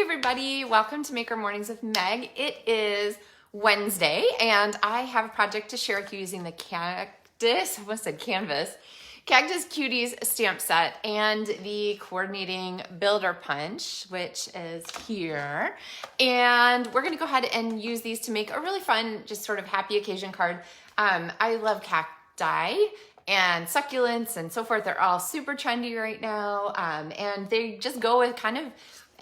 Hey everybody, welcome to Maker Mornings with Meg. It is Wednesday and I have a project to share with you using the Cactus Cuties stamp set and the coordinating Builder Punch, which is here. And we're gonna go ahead and use these to make a really fun, just sort of happy occasion card. I love cacti and succulents and so forth. They're all super trendy right now. And they just go with kind of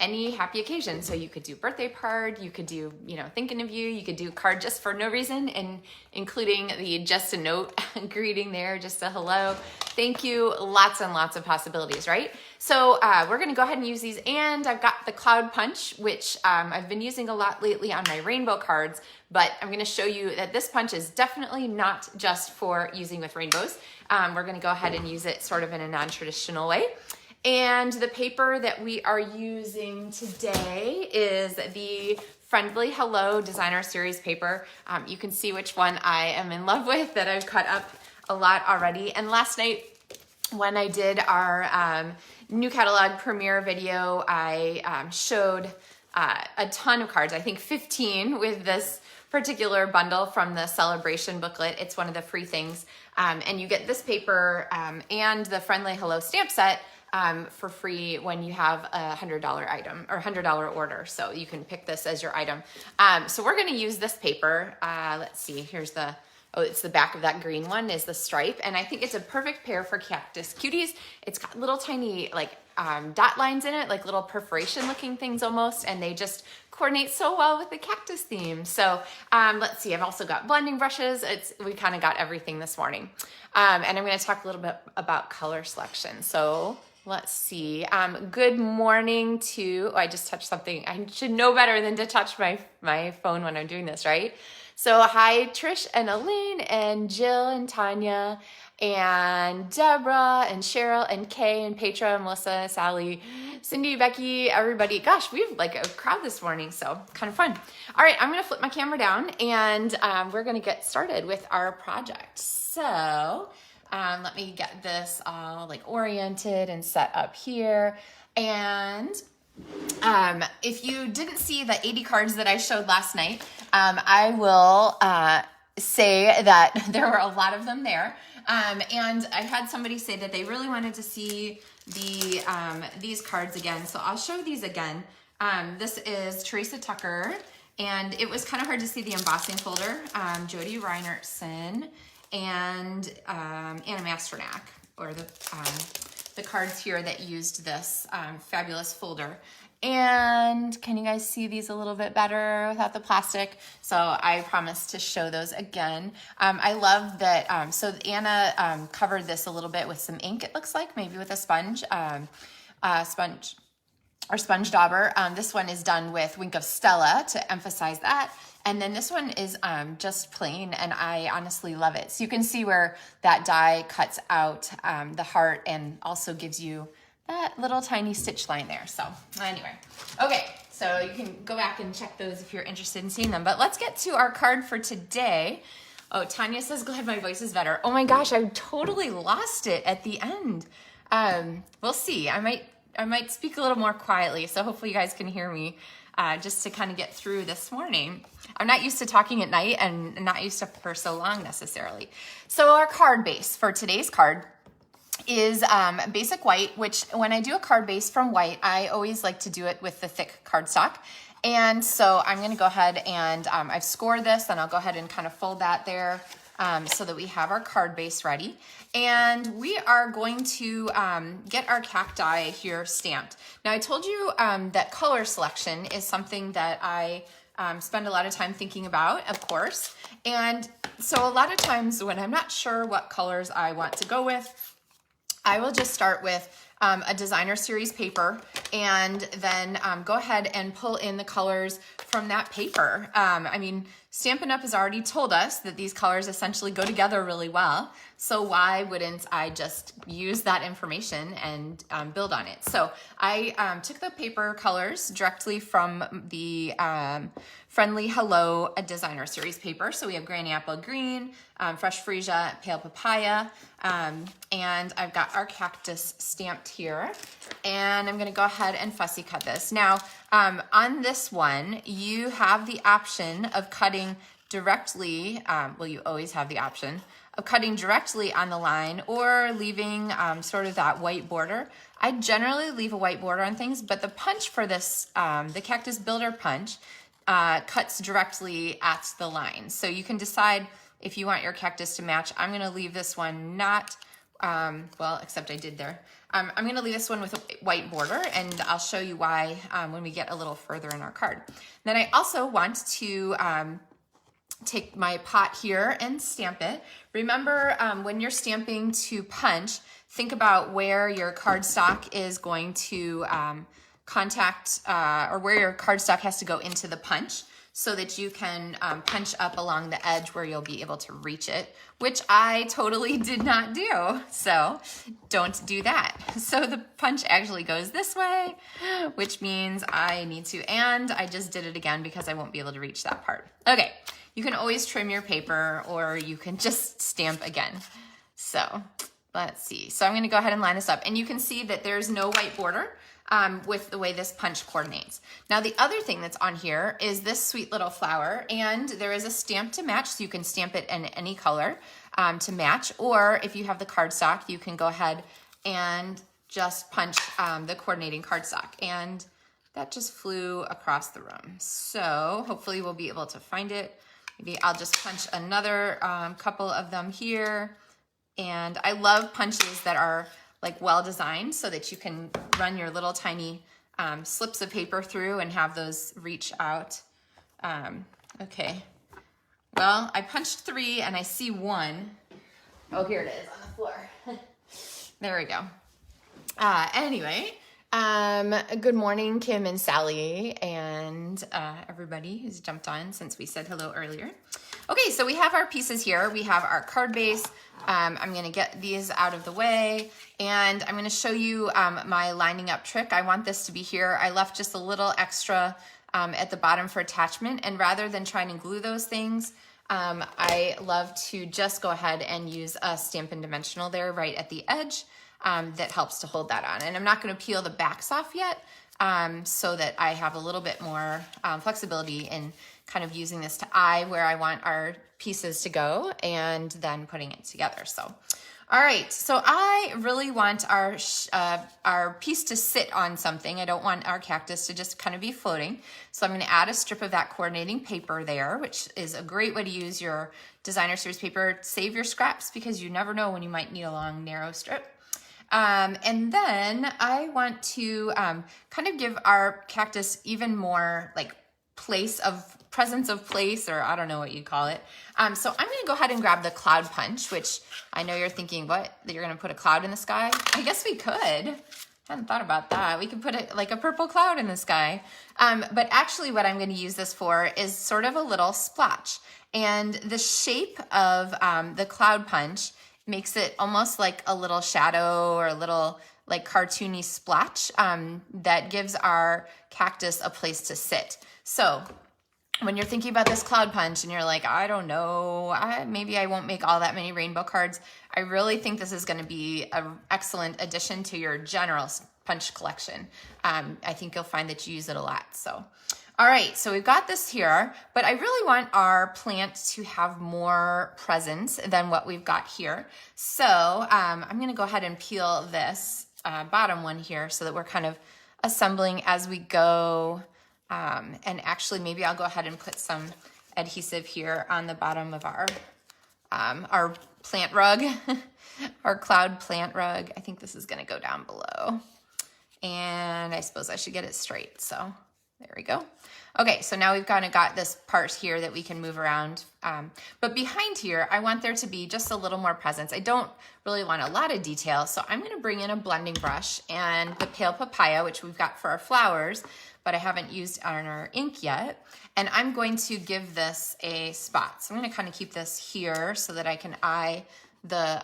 any happy occasion. So you could do birthday card, you could do, thinking of you could do card just for no reason, and including the just a note greeting there, just a hello, thank you, lots and lots of possibilities, right? So we're gonna go ahead and use these, and I've got the Cloud Punch, which I've been using a lot lately on my rainbow cards, but I'm gonna show you that this punch is definitely not just for using with rainbows. We're gonna go ahead and use it sort of in a non-traditional way. And the paper that we are using today is the Friendly Hello Designer Series paper. You can see which one I am in love with, that I've cut up a lot already. And last night when I did our new catalog premiere video, I showed a ton of cards, I think 15 with this particular bundle from the Sale-a-bration booklet. It's one of the free things. And you get this paper and the Friendly Hello stamp set for free when you have a $100 item or $100 order. So you can pick this as your item. So we're gonna use this paper. Let's see, here's it's the back of that green one is the stripe. And I think it's a perfect pair for Cactus Cuties. It's got little tiny dot lines in it, like little perforation looking things almost. And they just coordinate so well with the cactus theme. So let's see, I've also got blending brushes. We kind of got everything this morning. And I'm gonna talk a little bit about color selection. So let's see. Good morning to, I just touched something. I should know better than to touch my phone when I'm doing this, right? So hi, Trish and Elaine and Jill and Tanya and Deborah and Cheryl and Kay and Petra, Melissa, Sally, Cindy, Becky, everybody. Gosh, we have like a crowd this morning, so kind of fun. All right, I'm gonna flip my camera down and we're gonna get started with our project. So let me get this all like oriented and set up here. And if you didn't see the 80 cards that I showed last night, I will say that there were a lot of them there. And I had somebody say that they really wanted to see these cards again. So I'll show these again. This is Teresa Tucker, and it was kind of hard to see the embossing folder. Jody Reinertson and Anna Masternak, or the cards here that used this fabulous folder. And can you guys see these a little bit better without the plastic? So I promised to show those again. I love that, so Anna covered this a little bit with some ink, it looks like, maybe with a sponge dauber. This one is done with Wink of Stella to emphasize that. And then this one is just plain, and I honestly love it. So you can see where that die cuts out the heart and also gives you that little tiny stitch line there. So anyway, okay, so you can go back and check those if you're interested in seeing them. But let's get to our card for today. Oh, Tanya says, glad my voice is better. Oh my gosh, I totally lost it at the end. We'll see. I might speak a little more quietly, so hopefully you guys can hear me just to kind of get through this morning. I'm not used to talking at night and not used to for so long necessarily. So our card base for today's card is basic white, which when I do a card base from white, I always like to do it with the thick cardstock. And so I'm gonna go ahead and I've scored this, and I'll go ahead and kind of fold that there so that we have our card base ready. And we are going to get our cacti here stamped. Now I told you that color selection is something that I spend a lot of time thinking about, of course. And so a lot of times when I'm not sure what colors I want to go with, I will just start with a designer series paper and then go ahead and pull in the colors from that paper. I mean, Stampin' Up! Has already told us that these colors essentially go together really well. So why wouldn't I just use that information and build on it? So I took the paper colors directly from the Friendly Hello Designer Series paper. So we have Granny Apple Green, Fresh Freesia, Pale Papaya, and I've got our cactus stamped here. And I'm gonna go ahead and fussy cut this. Now, on this one, you have the option of cutting directly, well, you always have the option of cutting directly on the line or leaving sort of that white border. I generally leave a white border on things, but the punch for this, the Cactus Builder Punch, cuts directly at the line. So you can decide if you want your cactus to match. I'm gonna leave this one not, well, except I did there. I'm gonna leave this one with a white border, and I'll show you why when we get a little further in our card. Then I also want to take my pot here and stamp it. Remember, when you're stamping to punch, think about where your cardstock is going to contact, or where your cardstock has to go into the punch, so that you can punch up along the edge where you'll be able to reach it, which I totally did not do. So don't do that. So the punch actually goes this way, which means I need to, and I just did it again because I won't be able to reach that part. Okay, you can always trim your paper, or you can just stamp again. So let's see. So I'm gonna go ahead and line this up, and you can see that there's no white border with the way this punch coordinates. Now the other thing that's on here is this sweet little flower, and there is a stamp to match, so you can stamp it in any color to match, or if you have the cardstock, you can go ahead and just punch the coordinating cardstock, and that just flew across the room. So hopefully we'll be able to find it. Maybe I'll just punch another couple of them here, and I love punches that are like well designed so that you can run your little tiny slips of paper through and have those reach out. Okay, well, I punched 3 and I see 1. Oh, here it is on the floor. There we go. Anyway, good morning, Kim and Sally, and everybody who's jumped on since we said hello earlier. Okay, so we have our pieces here. We have our card base. I'm gonna get these out of the way, and I'm gonna show you my lining up trick. I want this to be here. I left just a little extra at the bottom for attachment, and rather than trying to glue those things, I love to just go ahead and use a Stampin' Dimensional there right at the edge that helps to hold that on. And I'm not gonna peel the backs off yet, so that I have a little bit more flexibility in kind of using this to eye where I want our pieces to go and then putting it together. So, all right, so I really want our piece to sit on something. I don't want our cactus to just kind of be floating. So I'm gonna add a strip of that coordinating paper there, which is a great way to use your designer series paper. Save your scraps because you never know when you might need a long, narrow strip. And then I want to kind of give our cactus even more like presence of place, or I don't know what you call it. So I'm gonna go ahead and grab the cloud punch, which I know you're thinking, what, that you're gonna put a cloud in the sky? I guess we could. I hadn't thought about that. We could put it like a purple cloud in the sky. But actually what I'm gonna use this for is sort of a little splotch. And the shape of the cloud punch makes it almost like a little shadow or a little like cartoony splotch that gives our cactus a place to sit. So when you're thinking about this cloud punch and you're like, I don't know, maybe I won't make all that many rainbow cards, I really think this is gonna be an excellent addition to your general punch collection. I think you'll find that you use it a lot. So, all right, so we've got this here, but I really want our plant to have more presence than what we've got here. So I'm gonna go ahead and peel this bottom one here so that we're kind of assembling as we go. And actually maybe I'll go ahead and put some adhesive here on the bottom of our plant rug, our cloud plant rug. I think this is gonna go down below. And I suppose I should get it straight, so There we go. Okay, so now we've kind of got this part here that we can move around. But behind here, I want there to be just a little more presence. I don't really want a lot of detail, so I'm gonna bring in a blending brush and the pale papaya, which we've got for our flowers, but I haven't used on our ink yet. And I'm going to give this a spot. So I'm gonna kind of keep this here so that I can eye the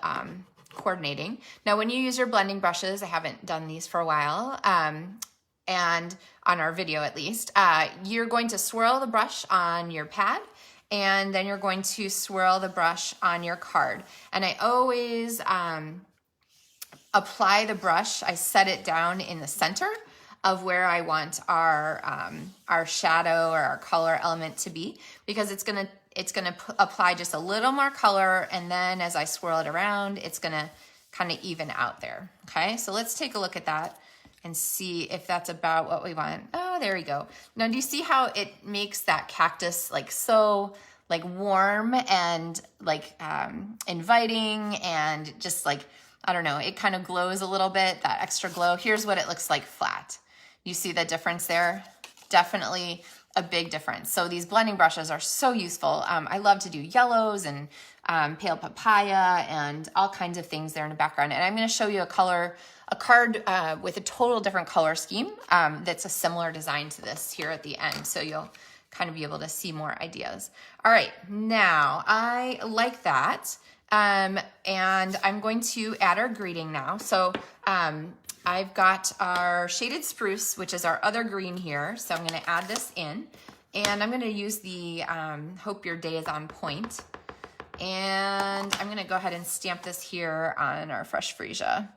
coordinating. Now, when you use your blending brushes, I haven't done these for a while, and on our video at least, you're going to swirl the brush on your pad, and then you're going to swirl the brush on your card. And I always apply the brush, I set it down in the center of where I want our shadow or our color element to be, because it's gonna apply just a little more color, and then as I swirl it around, it's gonna kind of even out there. Okay, so let's take a look at that and see if that's about what we want. Oh, there we go. Now, do you see how it makes that cactus like so like warm and like inviting, and just like, I don't know, it kind of glows a little bit, that extra glow. Here's what it looks like flat. You see the difference there? Definitely a big difference. So these blending brushes are so useful. I love to do yellows and pale papaya and all kinds of things there in the background. And I'm gonna show you a card with a total different color scheme that's a similar design to this here at the end. So you'll kind of be able to see more ideas. All right, now I like that. And I'm going to add our greeting now. So I've got our shaded spruce, which is our other green here. So I'm gonna add this in, and I'm gonna use the Hope Your Day is on Point. And I'm gonna go ahead and stamp this here on our fresh freesia.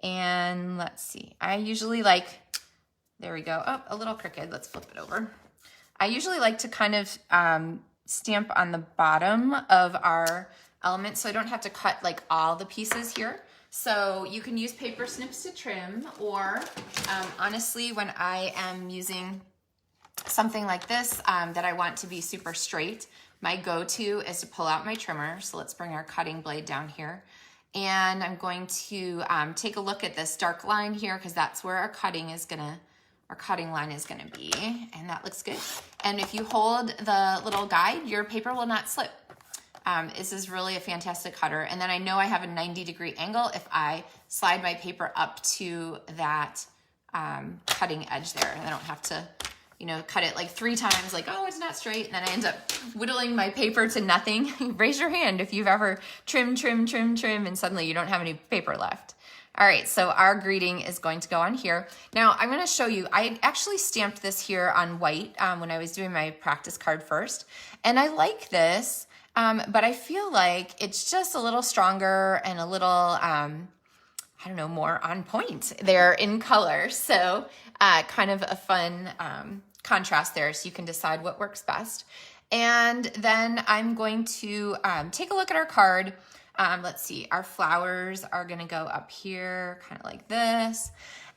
And let's see, I usually like, there we go. Oh, a little crooked, let's flip it over. I usually like to kind of stamp on the bottom of our element so I don't have to cut like all the pieces here. So you can use paper snips to trim, or honestly, when I am using something like this that I want to be super straight, my go-to is to pull out my trimmer. So let's bring our cutting blade down here. And I'm going to take a look at this dark line here, because that's where our cutting line is gonna be, and that looks good. And if you hold the little guide, your paper will not slip. This is really a fantastic cutter. And then I know I have a 90-degree angle if I slide my paper up to that cutting edge there, and I don't have to, you know, cut it like 3 times, like, oh, it's not straight, and then I end up whittling my paper to nothing. Raise your hand if you've ever trimmed, and suddenly you don't have any paper left. All right, so our greeting is going to go on here. Now I'm gonna show you, I actually stamped this here on white when I was doing my practice card first, and I like this, but I feel like it's just a little stronger and a little, I don't know, more on point there in color. So kind of a fun contrast there, so you can decide what works best. And then I'm going to take a look at our card. Let's see, our flowers are gonna go up here, kind of like this.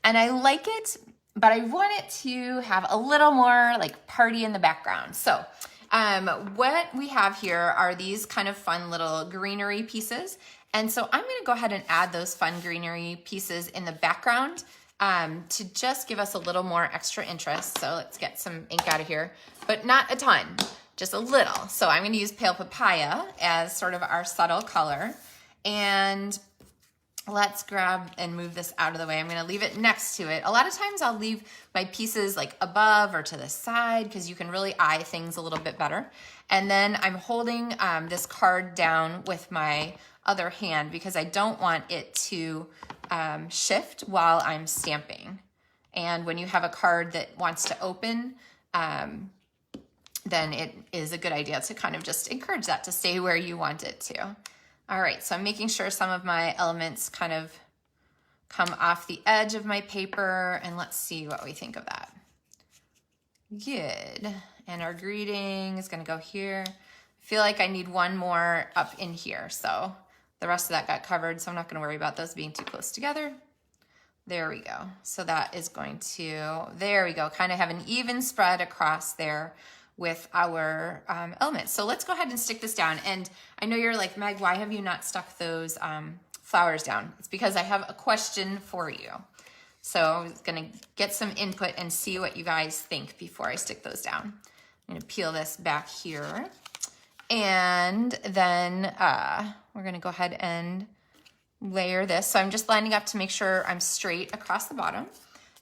And I like it, but I want it to have a little more like party in the background. So what we have here are these kind of fun little greenery pieces. And so I'm gonna go ahead and add those fun greenery pieces in the background to just give us a little more extra interest. So let's get some ink out of here, but not a ton, just a little. So I'm gonna use pale papaya as sort of our subtle color. And let's grab and move this out of the way. I'm gonna leave it next to it. A lot of times I'll leave my pieces like above or to the side, because you can really eye things a little bit better. And then I'm holding this card down with my other hand, because I don't want it to shift while I'm stamping. And when you have a card that wants to open, then it is a good idea to kind of just encourage that to stay where you want it to. All right, so I'm making sure some of my elements kind of come off the edge of my paper, and let's see what we think of that. Good. And our greeting is gonna go here. I feel like I need one more up in here, so the rest of that got covered, so I'm not gonna worry about those being too close together. There we go. So that is going to, there we go, kind of have an even spread across there with our elements. So let's go ahead and stick this down. And I know you're like, Meg, why have you not stuck those flowers down? It's because I have a question for you. So I was gonna get some input and see what you guys think before I stick those down. I'm gonna peel this back here. And then we're gonna go ahead and layer this. So I'm just lining up to make sure I'm straight across the bottom.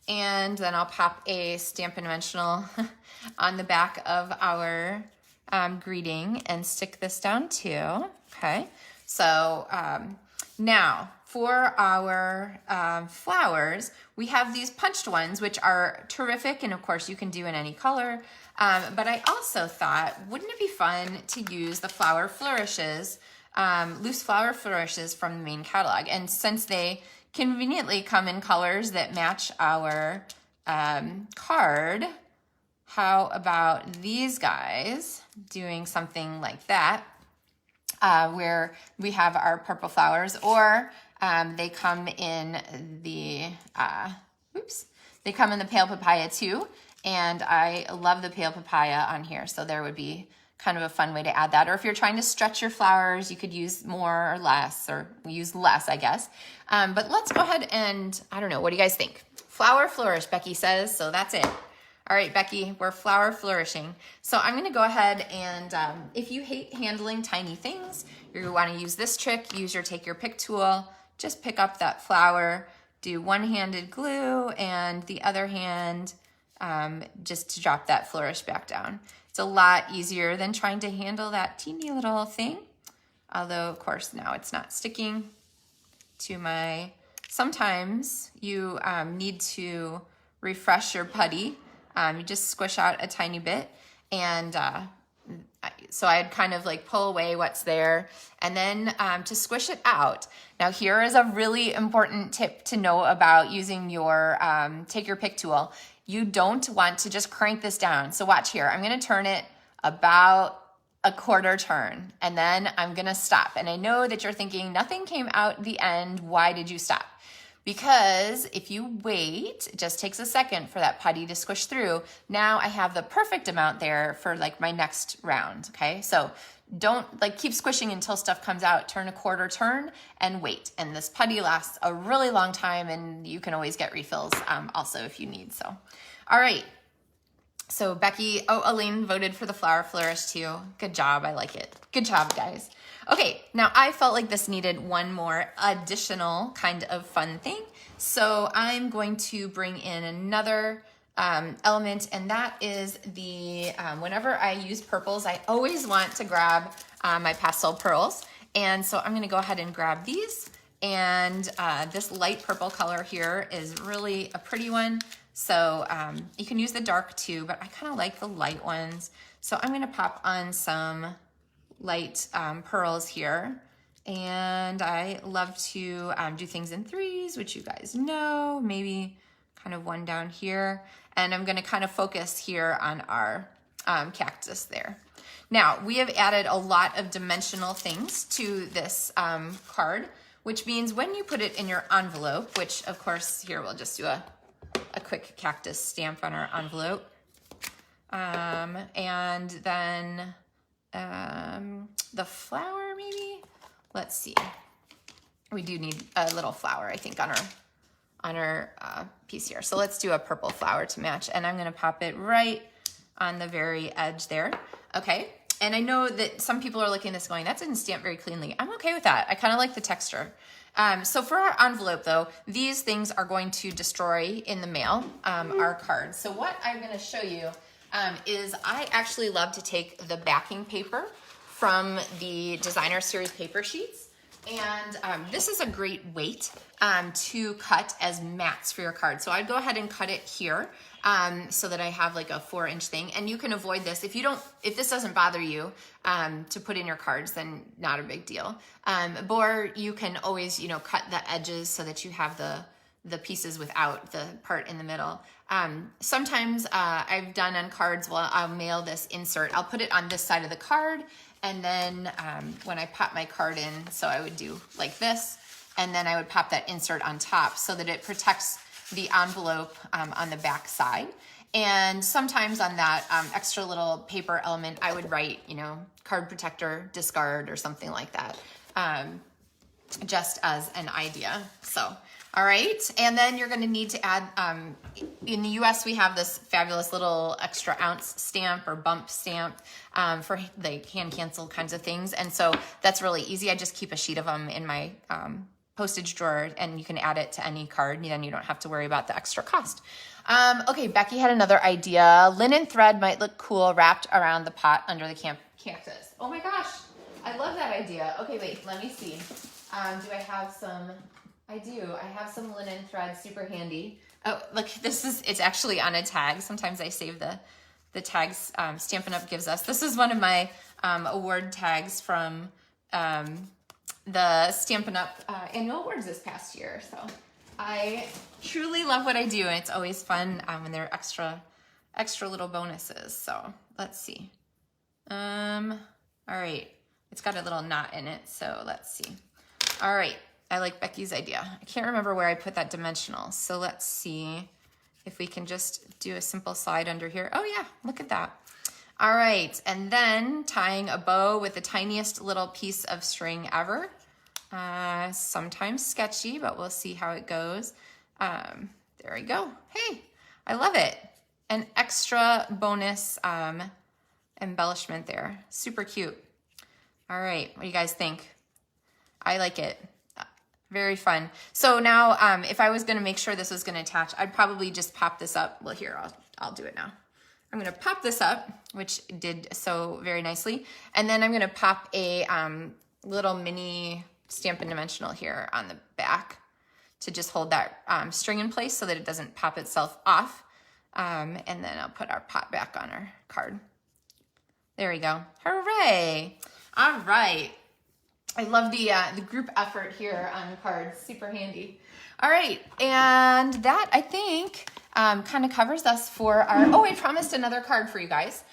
And then I'll pop a Stampin' Dimensional on the back of our greeting and stick this down too. Okay, so now for our flowers, we have these punched ones, which are terrific, and of course you can do in any color. But I also thought, wouldn't it be fun to use the Flower Flourishes, Loose Flower Flourishes from the main catalog? And since they conveniently come in colors that match our card, how about these guys doing something like that, where we have our purple flowers, or they come in the, they come in the pale papaya too. And I love the pale papaya on here. So there would be kind of a fun way to add that. Or if you're trying to stretch your flowers, you could use more or less, or use less, I guess. But let's go ahead and, I don't know, what do you guys think? Flower flourish, Becky says, so that's it. All right, Becky, we're flower flourishing. So I'm gonna go ahead and, if you hate handling tiny things, you wanna use this trick, use your take your pick tool, just pick up that flower, do one-handed glue, and the other hand, just to drop that flourish back down. It's a lot easier than trying to handle that teeny little thing. Although, of course, now it's not sticking to my, sometimes you need to refresh your putty. You just squish out a tiny bit, and so I'd kind of like pull away what's there, and then to squish it out. Now here is a really important tip to know about using your take your pick tool. You don't want to just crank this down. So watch here, I'm gonna turn it about a quarter turn, and then I'm gonna stop. And I know that you're thinking, nothing came out the end, why did you stop? Because if you wait, it just takes a second for that putty to squish through. Now I have the perfect amount there for like my next round, okay? So don't like keep squishing until stuff comes out, turn a quarter turn and wait. And this putty lasts a really long time, and you can always get refills also if you need, so. All right, so Becky, Elaine voted for the Flower Flourish too. Good job, I like it. Good job, guys. Okay, now I felt like this needed one more additional kind of fun thing. So I'm going to bring in another element, and that is the, whenever I use purples, I always want to grab my Pastel Pearls. And so I'm gonna go ahead and grab these. And this light purple color here is really a pretty one. So you can use the dark too, but I kind of like the light ones. So I'm gonna pop on some light pearls here. And I love to do things in threes, which you guys know, maybe kind of one down here. And I'm gonna kind of focus here on our cactus there. Now, we have added a lot of dimensional things to this card, which means when you put it in your envelope, which of course, here we'll just do a quick cactus stamp on our envelope. And then the flower maybe, let's see. We do need a little flower, I think, on our piece here. So let's do a purple flower to match, and I'm gonna pop it right on the very edge there. Okay, and I know that some people are looking at this going, that didn't stamp very cleanly. I'm okay with that. I kind of like the texture. So for our envelope though, these things are going to destroy in the mail, our cards. So what I'm gonna show you is I actually love to take the backing paper from the designer series paper sheets. And this is a great weight to cut as mats for your card. So I'd go ahead and cut it here so that I have like a 4-inch thing. And you can avoid this. If this doesn't bother you to put in your cards, then not a big deal. Or you can always, cut the edges so that you have the pieces without the part in the middle. Sometimes I've done on cards, well, I'll mail this insert. I'll put it on this side of the card, and then when I pop my card in, so I would do like this, and then I would pop that insert on top so that it protects the envelope on the back side. And sometimes on that extra little paper element, I would write, card protector, discard, or something like that, just as an idea. So All right, and then you're gonna need to add, in the US we have this fabulous little extra ounce stamp or bump stamp for the hand cancel kinds of things. And so that's really easy. I just keep a sheet of them in my postage drawer, and you can add it to any card, and then you don't have to worry about the extra cost. Okay, Becky had another idea. Linen thread might look cool wrapped around the pot under the cactus. Oh my gosh, I love that idea. Okay, wait, let me see. Do I have some? I do. I have some linen thread, super handy. Oh, look, it's actually on a tag. Sometimes I save the tags Stampin' Up! Gives us. This is one of my award tags from the Stampin' Up! Annual awards this past year. So I truly love what I do, and it's always fun when there are extra little bonuses. So let's see. All right. It's got a little knot in it, so let's see. All right. I like Becky's idea. I can't remember where I put that dimensional. So let's see if we can just do a simple slide under here. Oh yeah, look at that. All right, and then tying a bow with the tiniest little piece of string ever. Sometimes sketchy, but we'll see how it goes. There we go. Hey, I love it. An extra bonus embellishment there. Super cute. All right, what do you guys think? I like it. Very fun. So now, if I was going to make sure this was going to attach, I'd probably just pop this up. Well, here, I'll do it now. I'm going to pop this up, which did so very nicely. And then I'm going to pop a little mini Stampin' Dimensional here on the back to just hold that string in place so that it doesn't pop itself off. And then I'll put our pot back on our card. There we go. Hooray. All right. I love the group effort here on the cards. Super handy. All right, and that I think kind of covers us for our. Oh, I promised another card for you guys.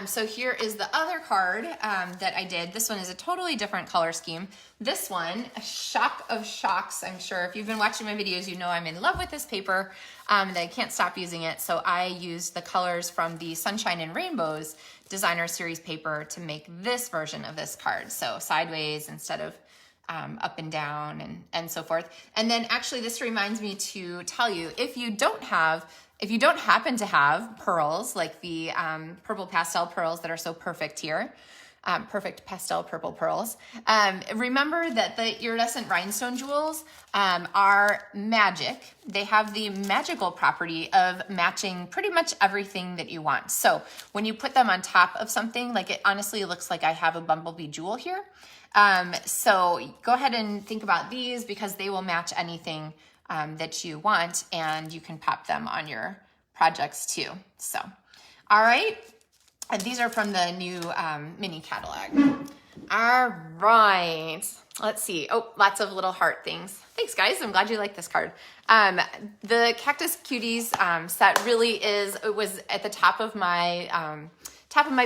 So here is the other card that I did. This one is a totally different color scheme. This one, a shock of shocks. I'm sure if you've been watching my videos, you know I'm in love with this paper. That I can't stop using it. So I used the colors from the Sunshine and Rainbows Designer Series paper to make this version of this card. So sideways instead of up and down and so forth. And then actually this reminds me to tell you, if you don't happen to have pearls like the purple pastel pearls that are so perfect here, perfect pastel purple pearls, remember that the iridescent rhinestone jewels are magic. They have the magical property of matching pretty much everything that you want. So when you put them on top of something, like it honestly looks like I have a bumblebee jewel here. So go ahead and think about these because they will match anything that you want, and you can pop them on your projects too. So, all right. And these are from the new mini catalog. All right. Let's see. Oh, lots of little heart things. Thanks, guys. I'm glad you like this card. The Cactus Cuties set really was at the top of my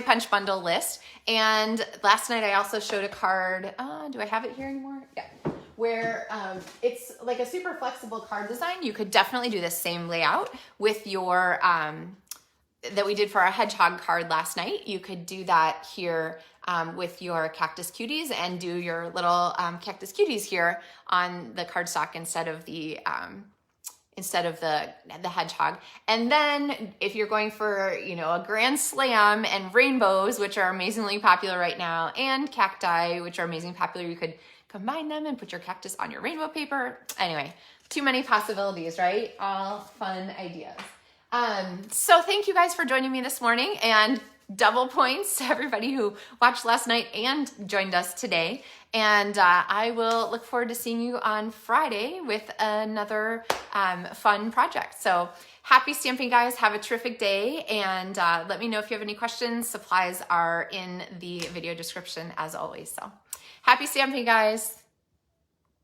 punch bundle list. And last night I also showed a card. Do I have it here anymore? Yeah. Where it's like a super flexible card design. You could definitely do the same layout with your, that we did for our hedgehog card last night. You could do that here with your Cactus Cuties and do your little Cactus Cuties here on the cardstock instead of the hedgehog. And then if you're going for, you know, a grand slam and rainbows, which are amazingly popular right now, and cacti, which are amazingly popular, you could combine them and put your cactus on your rainbow paper. Anyway, too many possibilities, right? All fun ideas. So thank you guys for joining me this morning, and double points to everybody who watched last night and joined us today. And I will look forward to seeing you on Friday with another fun project. So happy stamping, guys. Have a terrific day. And let me know if you have any questions. Supplies are in the video description as always. So happy stamping, guys.